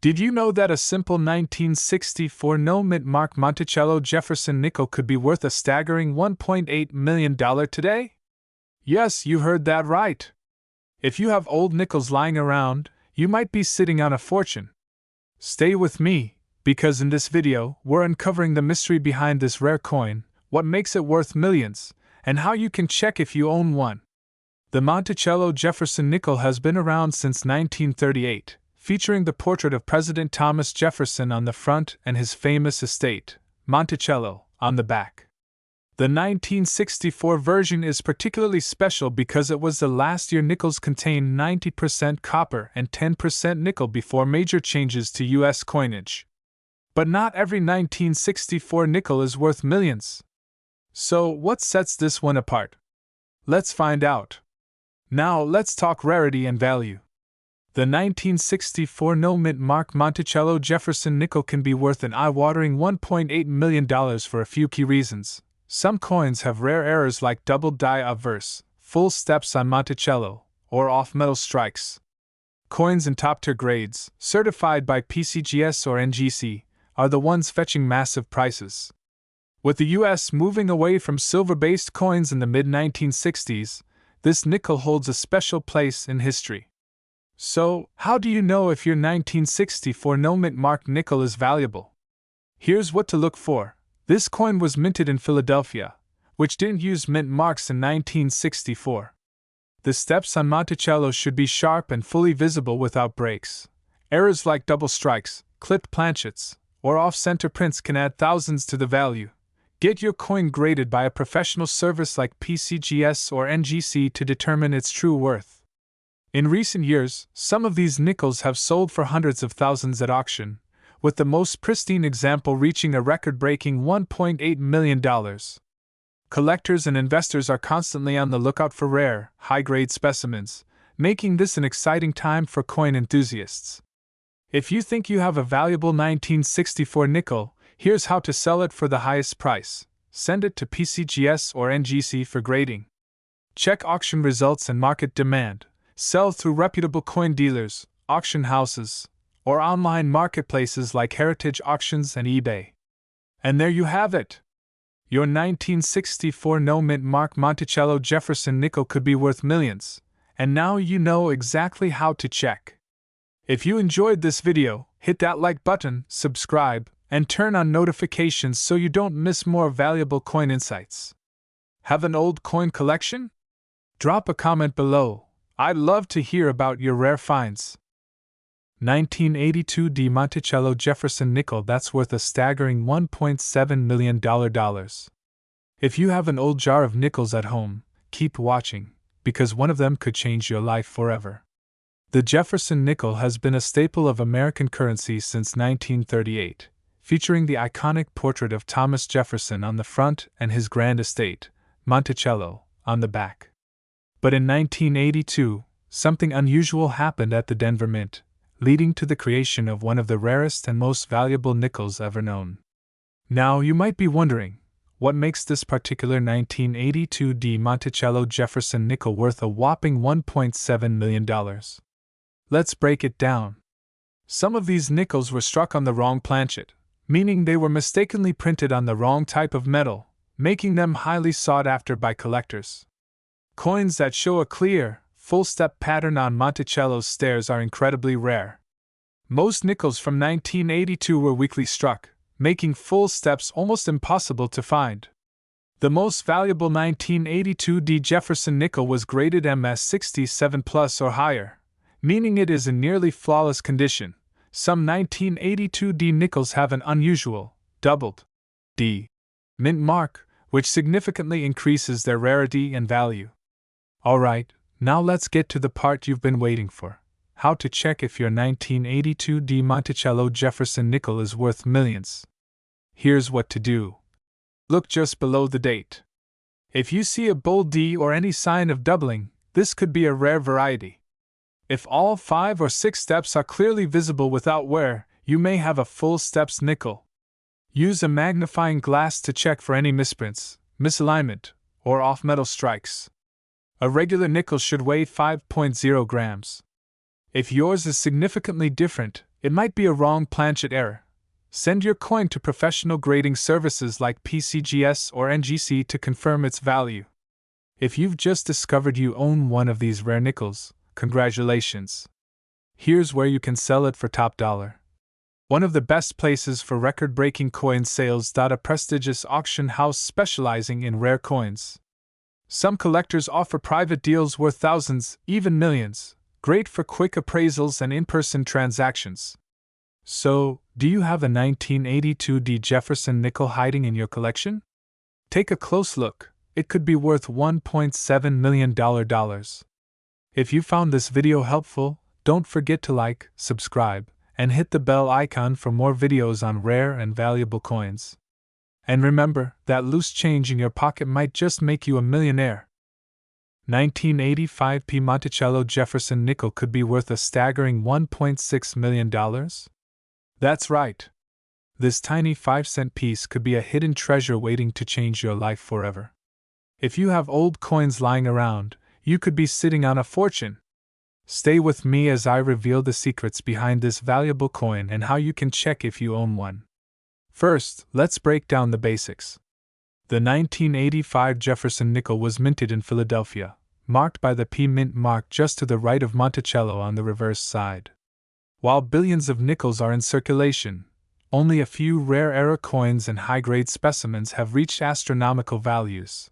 Did you know that a simple 1964 no-mint mark Monticello Jefferson nickel could be worth a staggering $1.8 million today? Yes, you heard that right. If you have old nickels lying around, you might be sitting on a fortune. Stay with me, because in this video, we're uncovering the mystery behind this rare coin, what makes it worth millions, and how you can check if you own one. The Monticello Jefferson nickel has been around since 1938. Featuring the portrait of President Thomas Jefferson on the front and his famous estate, Monticello, on the back. The 1964 version is particularly special because it was the last year nickels contained 90% copper and 10% nickel before major changes to U.S. coinage. But not every 1964 nickel is worth millions. So, what sets this one apart? Let's find out. Now, let's talk rarity and value. The 1964 no-mint mark Monticello Jefferson nickel can be worth an eye-watering $1.8 million for a few key reasons. Some coins have rare errors like double die obverse, full steps on Monticello, or off-metal strikes. Coins in top-tier grades, certified by PCGS or NGC, are the ones fetching massive prices. With the US moving away from silver-based coins in the mid-1960s, this nickel holds a special place in history. So, how do you know if your 1964 no-mint mark nickel is valuable? Here's what to look for. This coin was minted in Philadelphia, which didn't use mint marks in 1964. The steps on Monticello should be sharp and fully visible without breaks. Errors like double strikes, clipped planchets, or off-center prints can add thousands to the value. Get your coin graded by a professional service like PCGS or NGC to determine its true worth. In recent years, some of these nickels have sold for hundreds of thousands at auction, with the most pristine example reaching a record-breaking $1.8 million. Collectors and investors are constantly on the lookout for rare, high-grade specimens, making this an exciting time for coin enthusiasts. If you think you have a valuable 1964 nickel, here's how to sell it for the highest price. Send it to PCGS or NGC for grading. Check auction results and market demand. Sell through reputable coin dealers, auction houses, or online marketplaces like Heritage Auctions and eBay. And there you have it! Your 1964 no-mint mark Monticello Jefferson nickel could be worth millions, and now you know exactly how to check. If you enjoyed this video, hit that like button, subscribe, and turn on notifications so you don't miss more valuable coin insights. Have an old coin collection? Drop a comment below. I'd love to hear about your rare finds. 1982 de Monticello Jefferson nickel that's worth a staggering $1.7 million. If you have an old jar of nickels at home, keep watching, because one of them could change your life forever. The Jefferson nickel has been a staple of American currency since 1938, featuring the iconic portrait of Thomas Jefferson on the front and his grand estate, Monticello, on the back. But in 1982, something unusual happened at the Denver Mint, leading to the creation of one of the rarest and most valuable nickels ever known. Now you might be wondering, what makes this particular 1982 de Monticello Jefferson nickel worth a whopping $1.7 million? Let's break it down. Some of these nickels were struck on the wrong planchet, meaning they were mistakenly printed on the wrong type of metal, making them highly sought after by collectors. Coins that show a clear, full-step pattern on Monticello's stairs are incredibly rare. Most nickels from 1982 were weakly struck, making full steps almost impossible to find. The most valuable 1982 de Jefferson nickel was graded MS 67 plus or higher, meaning it is in nearly flawless condition. Some 1982 D nickels have an unusual, doubled D mint mark, which significantly increases their rarity and value. Alright, now let's get to the part you've been waiting for. How to check if your 1982 de Monticello Jefferson nickel is worth millions. Here's what to do. Look just below the date. If you see a bold D or any sign of doubling, this could be a rare variety. If all 5 or 6 steps are clearly visible without wear, you may have a full steps nickel. Use a magnifying glass to check for any misprints, misalignment, or off-metal strikes. A regular nickel should weigh 5.0 grams. If yours is significantly different, It might be a wrong planchet error. Send your coin to professional grading services like PCGS or NGC to confirm its value. If you've just discovered you own one of these rare nickels, congratulations. Here's where you can sell it for top dollar. One of the best places for record-breaking coin sales. A prestigious auction house specializing in rare coins. Some collectors offer private deals worth thousands, even millions, great for quick appraisals and in-person transactions. So, do you have a 1982 Jefferson nickel hiding in your collection? Take a close look. It could be worth $1.7 million. If you found this video helpful, don't forget to like, subscribe, and hit the bell icon for more videos on rare and valuable coins. And remember that loose change in your pocket might just make you a millionaire. 1985 P. Monticello Jefferson nickel could be worth a staggering $1.6 million? That's right. This tiny 5-cent piece could be a hidden treasure waiting to change your life forever. If you have old coins lying around, you could be sitting on a fortune. Stay with me as I reveal the secrets behind this valuable coin and how you can check if you own one. First, let's break down the basics. The 1985 Jefferson nickel was minted in Philadelphia, marked by the P mint mark just to the right of Monticello on the reverse side. While billions of nickels are in circulation, only a few rare era coins and high-grade specimens have reached astronomical values.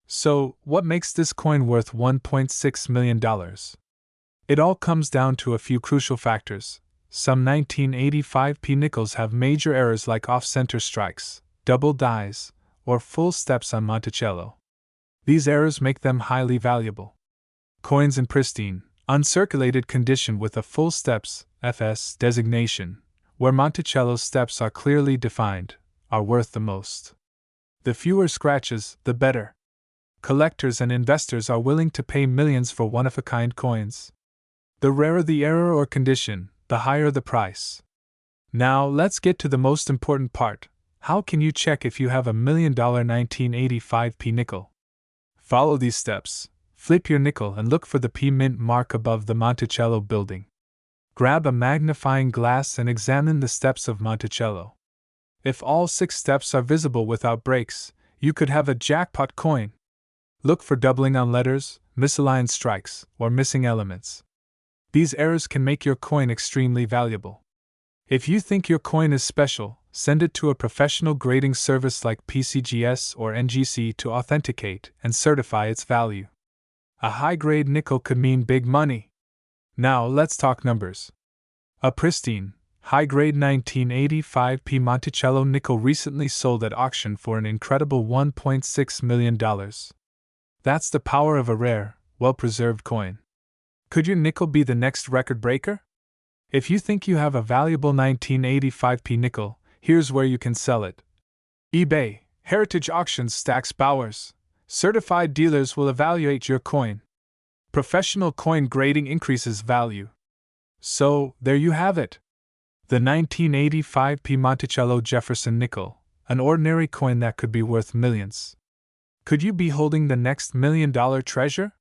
So, what makes this coin worth $1.6 million? It all comes down to a few crucial factors. Some 1985 P nickels have major errors like off-center strikes, double dies, or full steps on Monticello. These errors make them highly valuable. Coins in pristine, uncirculated condition with a full steps (FS) designation, where Monticello's steps are clearly defined, are worth the most. The fewer scratches, the better. Collectors and investors are willing to pay millions for one-of-a-kind coins. The rarer the error or condition, the higher the price. Now let's get to the most important part. How can you check if you have a $1 million 1985 P nickel? Follow these steps. Flip your nickel and look for the P mint mark above the Monticello building. Grab a magnifying glass and examine the steps of Monticello. If all 6 steps are visible without breaks, you could have a jackpot coin. Look for doubling on letters, misaligned strikes, or missing elements. These errors can make your coin extremely valuable. If you think your coin is special, send it to a professional grading service like PCGS or NGC to authenticate and certify its value. A high-grade nickel could mean big money. Now let's talk numbers. A pristine, high-grade 1985 P Monticello nickel recently sold at auction for an incredible $1.6 million. That's the power of a rare, well-preserved coin. Could your nickel be the next record breaker? If you think you have a valuable 1985 P nickel, here's where you can sell it. eBay, Heritage Auctions, Stacks Bowers. Certified dealers will evaluate your coin. Professional coin grading increases value. So, there you have it. The 1985 P Monticello Jefferson nickel, an ordinary coin that could be worth millions. Could you be holding the next $1 million treasure?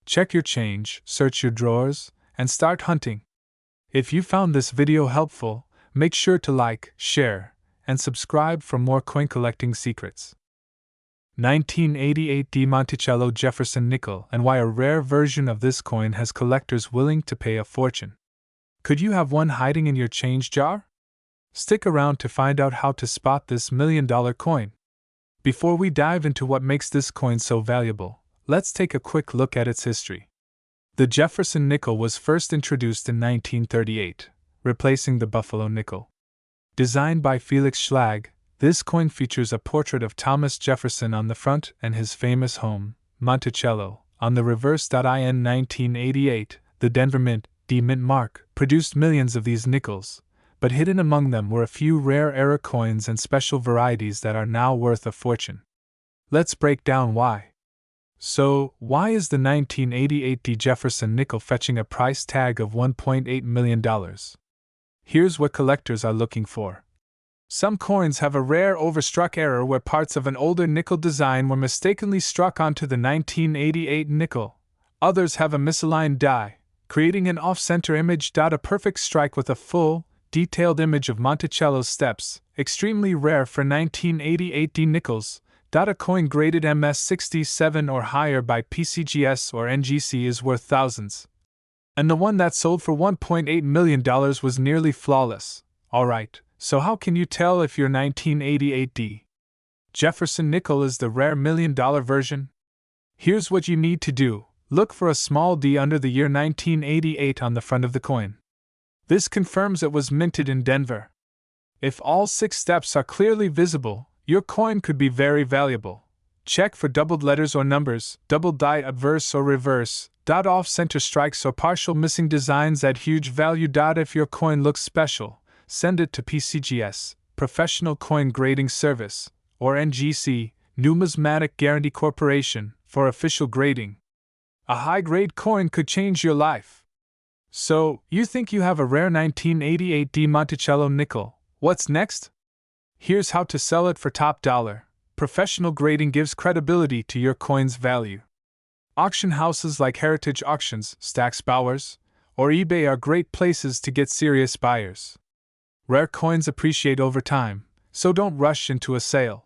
Check your change, search your drawers, and start hunting. If you found this video helpful, make sure to like, share, and subscribe for more coin collecting secrets. 1988 D Monticello Jefferson nickel, and why a rare version of this coin has collectors willing to pay a fortune. Could you have one hiding in your change jar? Stick around to find out how to spot this $1 million coin. Before we dive into what makes this coin so valuable, let's take a quick look at its history. The Jefferson nickel was first introduced in 1938, replacing the Buffalo nickel. Designed by Felix Schlag, this coin features a portrait of Thomas Jefferson on the front and his famous home, Monticello, on the reverse. In 1988, the Denver Mint, D Mint mark, produced millions of these nickels, but hidden among them were a few rare era coins and special varieties that are now worth a fortune. Let's break down why. So, why is the 1988 D Jefferson nickel fetching a price tag of $1.8 million? Here's what collectors are looking for. Some coins have a rare overstruck error where parts of an older nickel design were mistakenly struck onto the 1988 nickel. Others have a misaligned die, creating an off-center image. A perfect strike with a full, detailed image of Monticello's steps, extremely rare for 1988 D nickels. A coin graded MS67 or higher by PCGS or NGC is worth thousands. And the one that sold for $1.8 million was nearly flawless. Alright, so how can you tell if your 1988 D Jefferson nickel is the rare $1 million version? Here's what you need to do. Look for a small D under the year 1988 on the front of the coin. This confirms it was minted in Denver. If all 6 steps are clearly visible, your coin could be very valuable. Check for doubled letters or numbers, double die adverse or reverse, off-center strikes or partial missing designs add huge value. If your coin looks special, send it to PCGS, Professional Coin Grading Service, or NGC, Numismatic Guarantee Corporation, for official grading. A high-grade coin could change your life. So, you think you have a rare 1988 D Monticello nickel. What's next? Here's how to sell it for top dollar. Professional grading gives credibility to your coin's value. Auction houses like Heritage Auctions, Stack's Bowers, or eBay are great places to get serious buyers. Rare coins appreciate over time, so don't rush into a sale.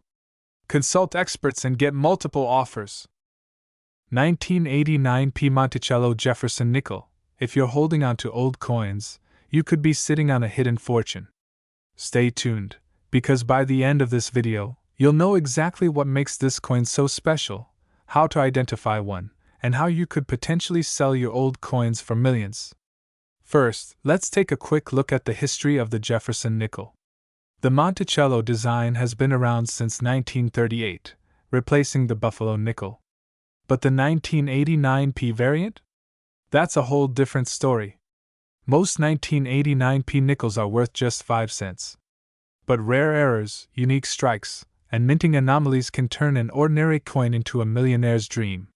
Consult experts and get multiple offers. 1989 P Monticello Jefferson nickel. If you're holding on to old coins, you could be sitting on a hidden fortune. Stay tuned, because by the end of this video, you'll know exactly what makes this coin so special, how to identify one, and how you could potentially sell your old coins for millions. First, let's take a quick look at the history of the Jefferson nickel. The Monticello design has been around since 1938, replacing the Buffalo nickel. But the 1989 P variant? That's a whole different story. Most 1989 P nickels are worth just 5 cents. But rare errors, unique strikes, and minting anomalies can turn an ordinary coin into a millionaire's dream.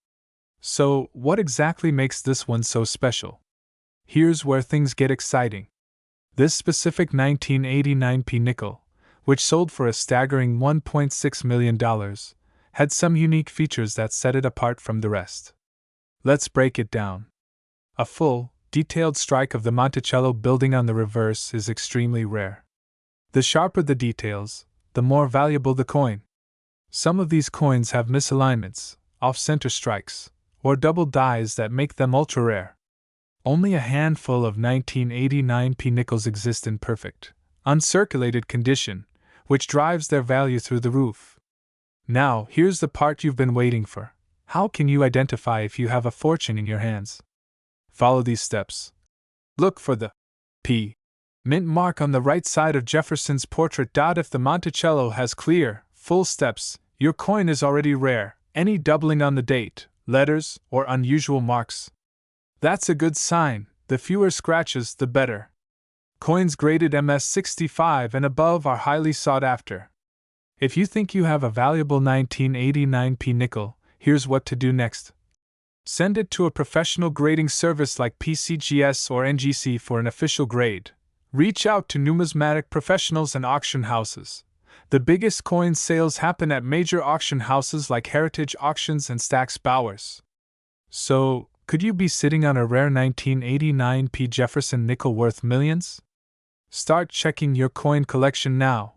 So, what exactly makes this one so special? Here's where things get exciting. This specific 1989 P nickel, which sold for a staggering $1.6 million, had some unique features that set it apart from the rest. Let's break it down. A full, detailed strike of the Monticello building on the reverse is extremely rare. The sharper the details, the more valuable the coin. Some of these coins have misalignments, off-center strikes, or double dies that make them ultra-rare. Only a handful of 1989 P nickels exist in perfect, uncirculated condition, which drives their value through the roof. Now, here's the part you've been waiting for. How can you identify if you have a fortune in your hands? Follow these steps. Look for the P mint mark on the right side of Jefferson's portrait. If the Monticello has clear, full steps, your coin is already rare. Any doubling on the date, letters, or unusual marks, that's a good sign. The fewer scratches, the better. Coins graded MS65 and above are highly sought after. If you think you have a valuable 1989 P nickel, here's what to do next. Send it to a professional grading service like PCGS or NGC for an official grade. Reach out to numismatic professionals and auction houses. The biggest coin sales happen at major auction houses like Heritage Auctions and Stack's Bowers. So, could you be sitting on a rare 1989 P Jefferson nickel worth millions? Start checking your coin collection now.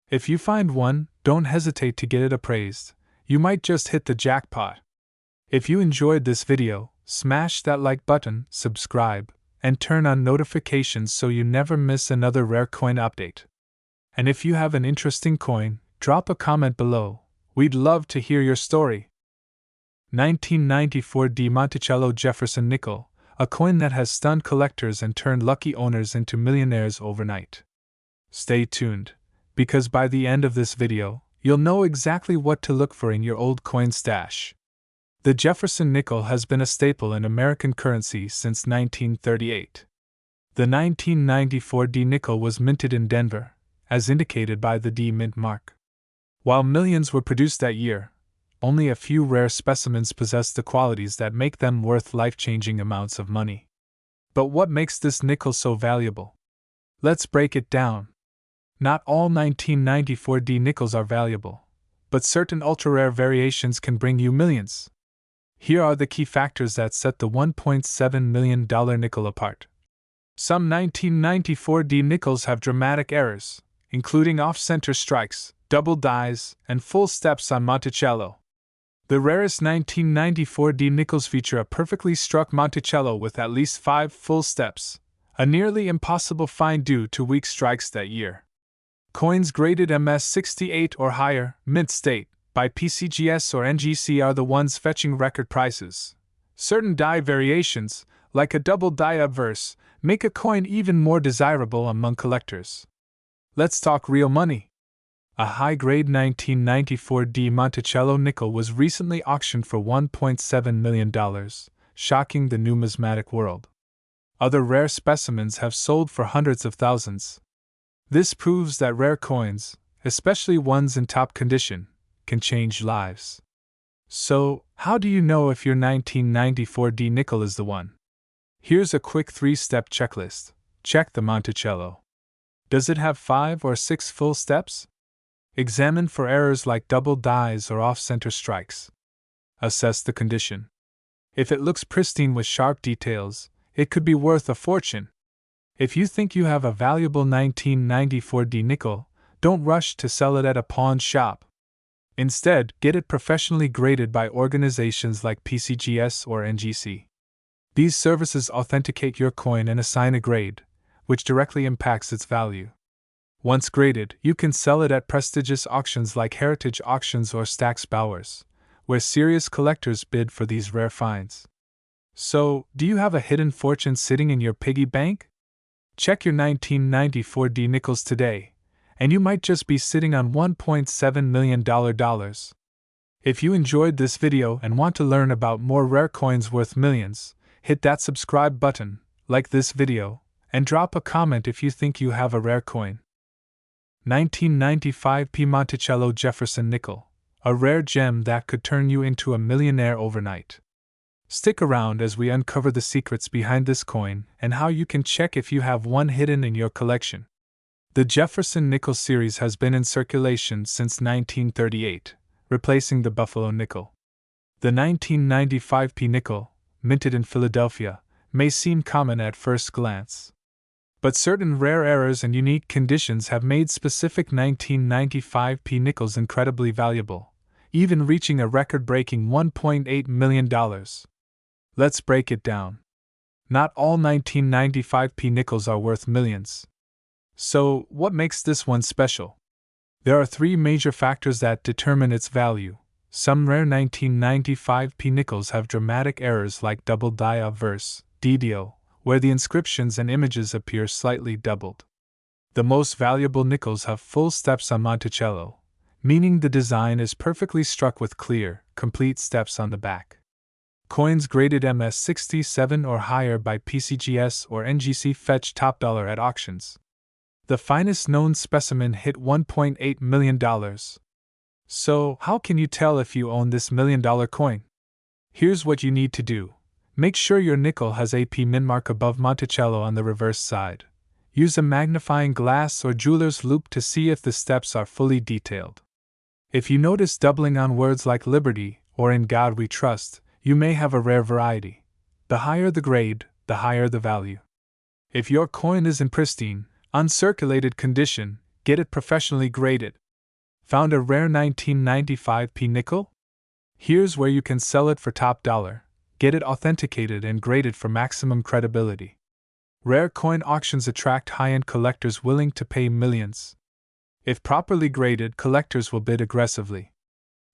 If you find one, don't hesitate to get it appraised. You might just hit the jackpot. If you enjoyed this video, smash that like button, subscribe, and turn on notifications so you never miss another rare coin update. And if you have an interesting coin, drop a comment below. We'd love to hear your story. 1994 D Monticello Jefferson nickel, a coin that has stunned collectors and turned lucky owners into millionaires overnight. Stay tuned, because by the end of this video, you'll know exactly what to look for in your old coin stash. The Jefferson nickel has been a staple in American currency since 1938. The 1994 D nickel was minted in Denver, as indicated by the D mint mark. While millions were produced that year, only a few rare specimens possessed the qualities that make them worth life-changing amounts of money. But what makes this nickel so valuable? Let's break it down. Not all 1994 D nickels are valuable, but certain ultra-rare variations can bring you millions. Here are the key factors that set the $1.7 million nickel apart. Some 1994D nickels have dramatic errors, including off-center strikes, double dies, and full steps on Monticello. The rarest 1994D nickels feature a perfectly struck Monticello with at least 5 full steps, a nearly impossible find due to weak strikes that year. Coins graded MS68 or higher, mint state, by PCGS or NGC are the ones fetching record prices. Certain die variations, like a double die obverse, make a coin even more desirable among collectors. Let's talk real money. A high-grade 1994D Monticello nickel was recently auctioned for $1.7 million, shocking the numismatic world. Other rare specimens have sold for hundreds of thousands. This proves that rare coins, especially ones in top condition, can change lives. So, how do you know if your 1994D nickel is the one? Here's a quick 3-step checklist. Check the Monticello. Does it have 5 or 6 full steps? Examine for errors like double dies or off-center strikes. Assess the condition. If it looks pristine with sharp details, it could be worth a fortune. If you think you have a valuable 1994D nickel, don't rush to sell it at a pawn shop. Instead, get it professionally graded by organizations like PCGS or NGC. These services authenticate your coin and assign a grade, which directly impacts its value. Once graded, you can sell it at prestigious auctions like Heritage Auctions or Stack's Bowers, where serious collectors bid for these rare finds. So, do you have a hidden fortune sitting in your piggy bank? Check your 1994D nickels today, and you might just be sitting on $1.7 million. If you enjoyed this video and want to learn about more rare coins worth millions, hit that subscribe button, like this video, and drop a comment if you think you have a rare coin. 1995P Monticello Jefferson nickel, a rare gem that could turn you into a millionaire overnight. Stick around as we uncover the secrets behind this coin and how you can check if you have one hidden in your collection. The Jefferson nickel series has been in circulation since 1938, replacing the Buffalo nickel. The 1995P nickel, minted in Philadelphia, may seem common at first glance. But certain rare errors and unique conditions have made specific 1995P nickels incredibly valuable, even reaching a record-breaking $1.8 million. Let's break it down. Not all 1995P nickels are worth millions. So, what makes this one special? There are 3 major factors that determine its value. Some rare 1995P nickels have dramatic errors like double die obverse, DDO, where the inscriptions and images appear slightly doubled. The most valuable nickels have full steps on Monticello, meaning the design is perfectly struck with clear, complete steps on the back. Coins graded MS67 or higher by PCGS or NGC fetch top dollar at auctions. The finest known specimen hit $1.8 million. So, how can you tell if you own this $1 million coin? Here's what you need to do. Make sure your nickel has AP min mark above Monticello on the reverse side. Use a magnifying glass or jeweler's loupe to see if the steps are fully detailed. If you notice doubling on words like Liberty or In God We Trust, you may have a rare variety. The higher the grade, the higher the value. If your coin is in pristine, uncirculated condition, get it professionally graded. Found a rare 1995P nickel? Here's where you can sell it for top dollar, get it authenticated and graded for maximum credibility. Rare coin auctions attract high-end collectors willing to pay millions. If properly graded, collectors will bid aggressively.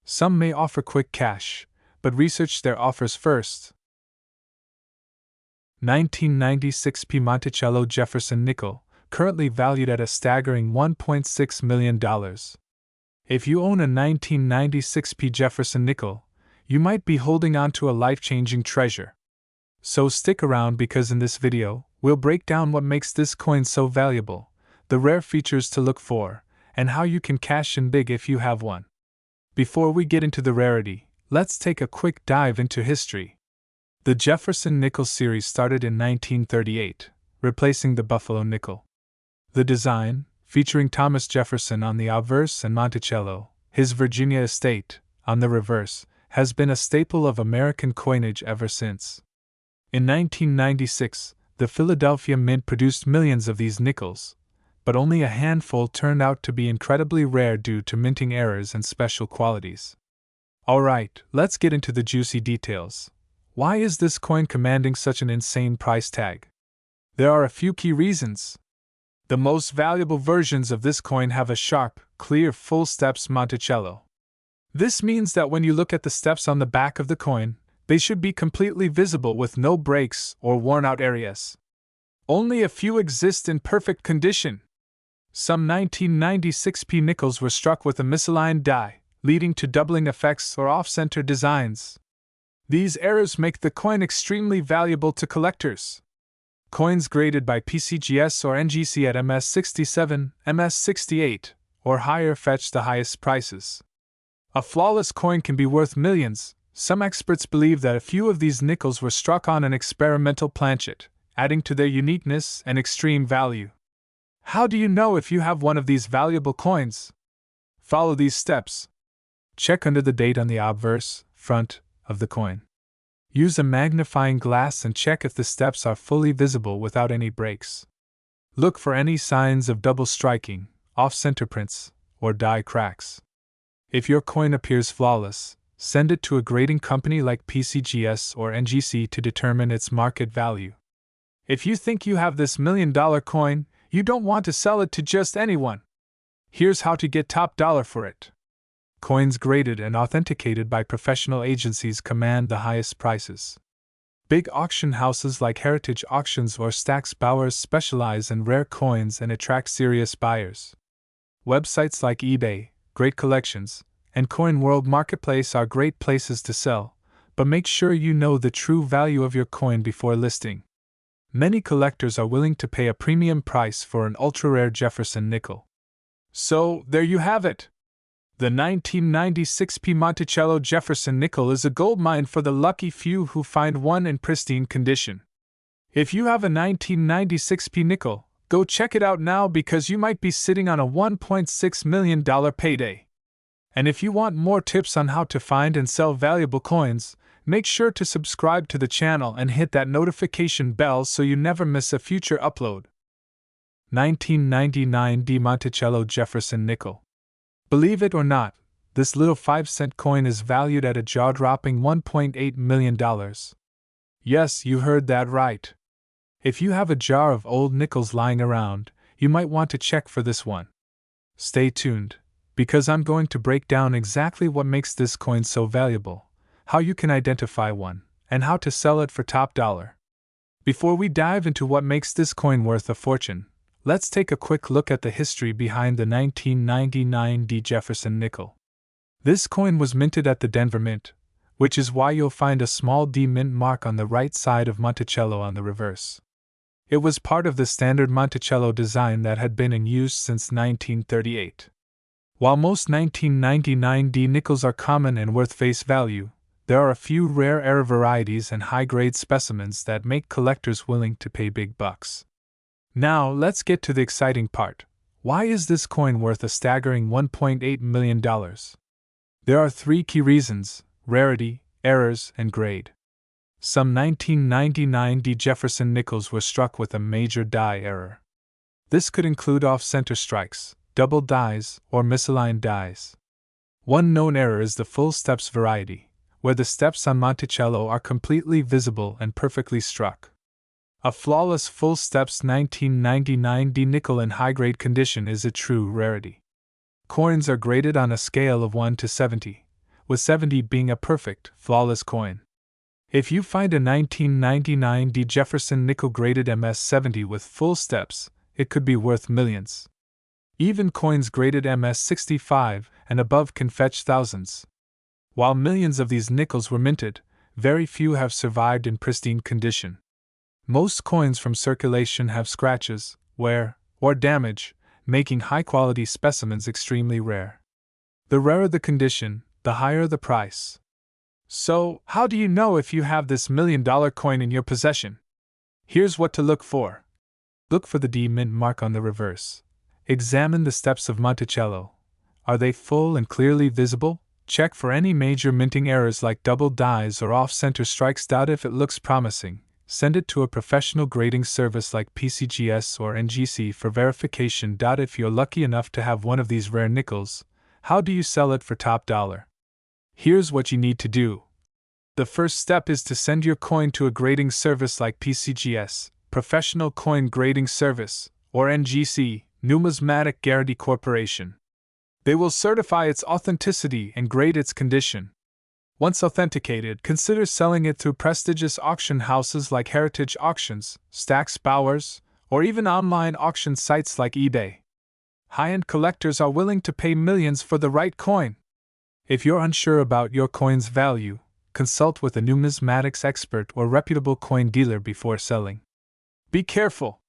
Some may offer quick cash, but research their offers first. 1996P Monticello Jefferson nickel, currently valued at a staggering $1.6 million. If you own a 1996P Jefferson nickel, you might be holding on to a life-changing treasure. So stick around because in this video, we'll break down what makes this coin so valuable, the rare features to look for, and how you can cash in big if you have one. Before we get into the rarity, let's take a quick dive into history. The Jefferson nickel series started in 1938, replacing the Buffalo nickel. The design, featuring Thomas Jefferson on the obverse and Monticello, his Virginia estate, on the reverse, has been a staple of American coinage ever since. In 1996, the Philadelphia Mint produced millions of these nickels, but only a handful turned out to be incredibly rare due to minting errors and special qualities. Alright, let's get into the juicy details. Why is this coin commanding such an insane price tag? There are a few key reasons. The most valuable versions of this coin have a sharp, clear full steps Monticello. This means that when you look at the steps on the back of the coin, they should be completely visible with no breaks or worn-out areas. Only a few exist in perfect condition. Some 1996p nickels were struck with a misaligned die, leading to doubling effects or off-center designs. These errors make the coin extremely valuable to collectors. Coins graded by PCGS or NGC at MS67, MS68, or higher fetch the highest prices. A flawless coin can be worth millions. Some experts believe that a few of these nickels were struck on an experimental planchet, adding to their uniqueness and extreme value. How do you know if you have one of these valuable coins? Follow these steps. Check under the date on the obverse front of the coin. Use a magnifying glass and check if the steps are fully visible without any breaks. Look for any signs of double striking, off-center prints, or die cracks. If your coin appears flawless, send it to a grading company like PCGS or NGC to determine its market value. If you think you have this $1 million coin, you don't want to sell it to just anyone. Here's how to get top dollar for it. Coins graded and authenticated by professional agencies command the highest prices. Big auction houses like Heritage Auctions or Stack's Bowers specialize in rare coins and attract serious buyers. Websites like eBay, Great Collections, and Coin World Marketplace are great places to sell, but make sure you know the true value of your coin before listing. Many collectors are willing to pay a premium price for an ultra-rare Jefferson nickel. So, there you have it! The 1996p Monticello Jefferson nickel is a goldmine for the lucky few who find one in pristine condition. If you have a 1996p nickel, go check it out now because you might be sitting on a $1.6 million payday. And if you want more tips on how to find and sell valuable coins, make sure to subscribe to the channel and hit that notification bell so you never miss a future upload. 1999 D Monticello Jefferson nickel. Believe it or not, this little 5-cent coin is valued at a jaw-dropping $1.8 million. Yes, you heard that right. If you have a jar of old nickels lying around, you might want to check for this one. Stay tuned, because I'm going to break down exactly what makes this coin so valuable, how you can identify one, and how to sell it for top dollar. Before we dive into what makes this coin worth a fortune, let's take a quick look at the history behind the 1999 D Jefferson nickel. This coin was minted at the Denver Mint, which is why you'll find a small D mint mark on the right side of Monticello on the reverse. It was part of the standard Monticello design that had been in use since 1938. While most 1999 D nickels are common and worth face value, there are a few rare error varieties and high-grade specimens that make collectors willing to pay big bucks. Now, let's get to the exciting part. Why is this coin worth a staggering $1.8 million? There are 3 key reasons: rarity, errors, and grade. Some 1999 D Jefferson nickels were struck with a major die error. This could include off-center strikes, double dies, or misaligned dies. One known error is the full steps variety, where the steps on Monticello are completely visible and perfectly struck. A flawless full steps 1999 D nickel in high-grade condition is a true rarity. Coins are graded on a scale of 1 to 70, with 70 being a perfect, flawless coin. If you find a 1999 D Jefferson nickel graded MS70 with full steps, it could be worth millions. Even coins graded MS65 and above can fetch thousands. While millions of these nickels were minted, very few have survived in pristine condition. Most coins from circulation have scratches, wear, or damage, making high-quality specimens extremely rare. The rarer the condition, the higher the price. So, how do you know if you have this $1 million coin in your possession? Here's what to look for. Look for the D mint mark on the reverse. Examine the steps of Monticello. Are they full and clearly visible, Check for any major minting errors like double dies or off-center strikes. If it looks promising, send it to a professional grading service like PCGS or NGC for verification. If you're lucky enough to have one of these rare nickels, how do you sell it for top dollar? Here's what you need to do. The first step is to send your coin to a grading service like PCGS, Professional Coin Grading Service, or NGC, Numismatic Guarantee Corporation. They will certify its authenticity and grade its condition. Once authenticated, consider selling it through prestigious auction houses like Heritage Auctions, Stack's Bowers, or even online auction sites like eBay. High-end collectors are willing to pay millions for the right coin. If you're unsure about your coin's value, consult with a numismatics expert or reputable coin dealer before selling. Be careful.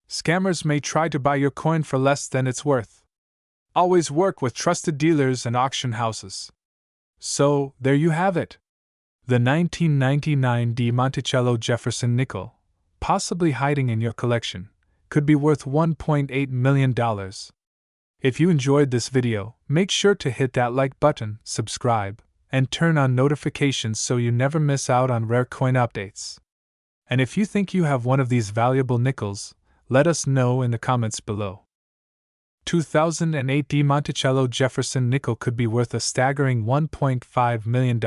Scammers may try to buy your coin for less than it's worth. Always work with trusted dealers and auction houses. So, there you have it. The 1999 de Monticello Jefferson nickel, possibly hiding in your collection, could be worth $1.8 million. If you enjoyed this video, make sure to hit that like button, subscribe, and turn on notifications so you never miss out on rare coin updates. And if you think you have one of these valuable nickels, let us know in the comments below. 2008 de Monticello Jefferson nickel could be worth a staggering $1.5 million?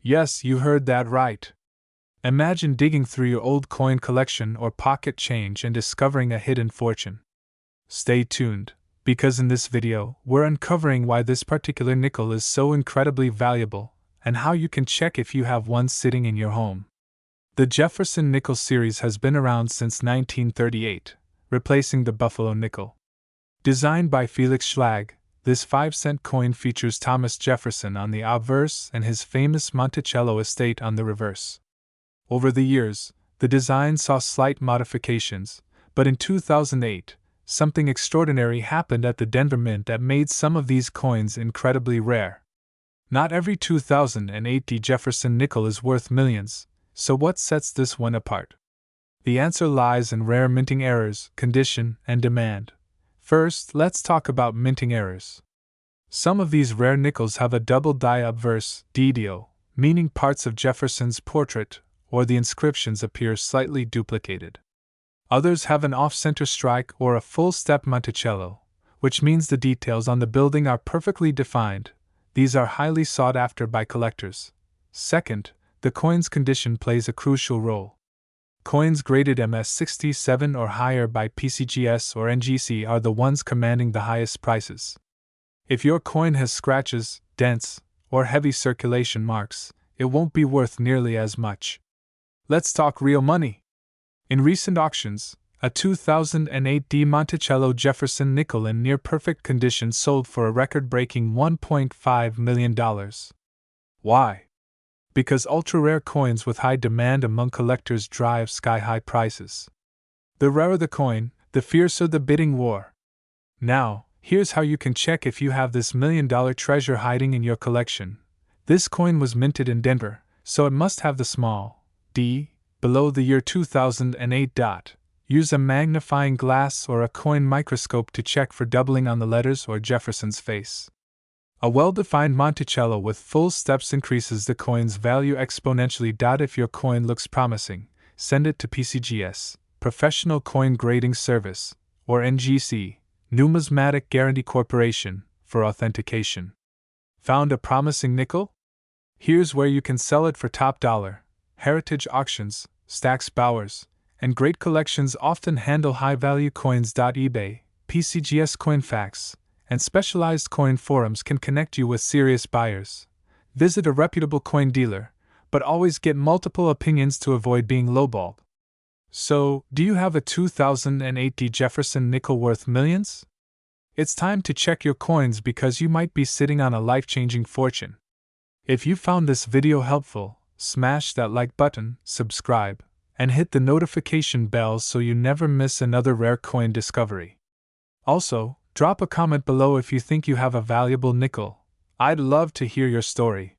Yes, you heard that right. Imagine digging through your old coin collection or pocket change and discovering a hidden fortune. Stay tuned, because in this video, we're uncovering why this particular nickel is so incredibly valuable, and how you can check if you have one sitting in your home. The Jefferson nickel series has been around since 1938, replacing the Buffalo nickel. Designed by Felix Schlag, this 5-cent coin features Thomas Jefferson on the obverse and his famous Monticello estate on the reverse. Over the years, the design saw slight modifications, but in 2008, something extraordinary happened at the Denver Mint that made some of these coins incredibly rare. Not every 2008 de Jefferson nickel is worth millions, so what sets this one apart? The answer lies in rare minting errors, condition, and demand. First, let's talk about minting errors. Some of these rare nickels have a double die obverse, DDO, meaning parts of Jefferson's portrait or the inscriptions appear slightly duplicated. Others have an off-center strike or a full-step Monticello, which means the details on the building are perfectly defined. These are highly sought after by collectors. Second, the coin's condition plays a crucial role. Coins graded MS67 or higher by PCGS or NGC are the ones commanding the highest prices. If your coin has scratches, dents, or heavy circulation marks, it won't be worth nearly as much. Let's talk real money. In recent auctions, a 2008 de Monticello Jefferson nickel in near-perfect condition sold for a record-breaking $1.5 million. Why? Because ultra-rare coins with high demand among collectors drive sky-high prices. The rarer the coin, the fiercer the bidding war. Now, here's how you can check if you have this million-dollar treasure hiding in your collection. This coin was minted in Denver, so it must have the small d below the year 2008. Use a magnifying glass or a coin microscope to check for doubling on the letters or Jefferson's face. A well-defined Monticello with full steps increases the coin's value exponentially. If your coin looks promising, send it to PCGS, Professional Coin Grading Service, or NGC, Numismatic Guarantee Corporation, for authentication. Found a promising nickel? Here's where you can sell it for top dollar. Heritage Auctions, Stack's Bowers, and great collections often handle high-value coins. eBay, PCGS CoinFax, and specialized coin forums can connect you with serious buyers. Visit a reputable coin dealer, but always get multiple opinions to avoid being lowballed. So, do you have a 2008 de Jefferson nickel worth millions? It's time to check your coins because you might be sitting on a life-changing fortune. If you found this video helpful, smash that like button, subscribe, and hit the notification bell so you never miss another rare coin discovery. Also, drop a comment below if you think you have a valuable nickel. I'd love to hear your story.